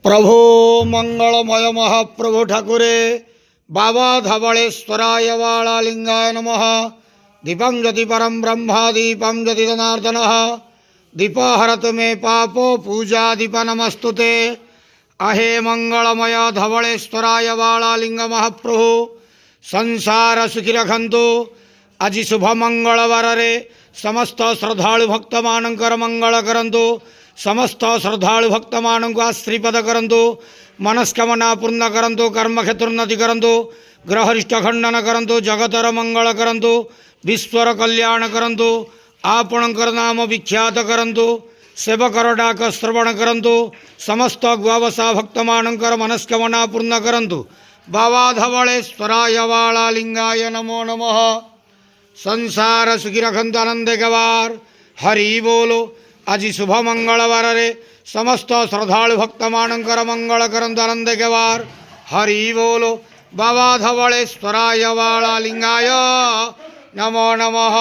प्रभो मंगलमय महाप्रभु ठाकुरे बाबा धवलेश्वराय वालालिंगाय नमः। दीपं ज्योति परम ब्रह्म दीपं ज्योति जनार्दन दीपहरत मे पापो पूजा दीप नमस्तुते। अहे मंगलमय धवलेश्वराय वालालिंग महाप्रभु संसार सुखी रखंतु। आज शुभ मंगलवार रे समस्त श्रद्धालु भक्त मानकर मंगल करंतु। समस्त श्रद्धालु भक्त मान को आश्रीपद करंतु। मनस्कामना पूर्ण करंतु। कर्म क्षेत्रोन्नति करंतु। ग्रहरिष्ट खंडन करंतु। जगतर मंगल करंतु। विश्वर कल्याण करंतु। आपणकर नाम विख्यात करंतु। सेवकर डाक श्रवण करंतु। समस्त गुआवसा भक्त मानकर मनस्कामना पूर्ण करंतु। बाबा धवलेश्वराय वालालिंगाय नमो नमः। संसार सुखी रखंतु आनंद गवार। हरि बोलो। आज शुभ मंगलवार रे समस्त श्रद्धालु भक्त मानकर मंगल करंतु आनंद गवार। हरि बोलो। बाबा धवलेश्वराय वालालिंगाय नमो नमः।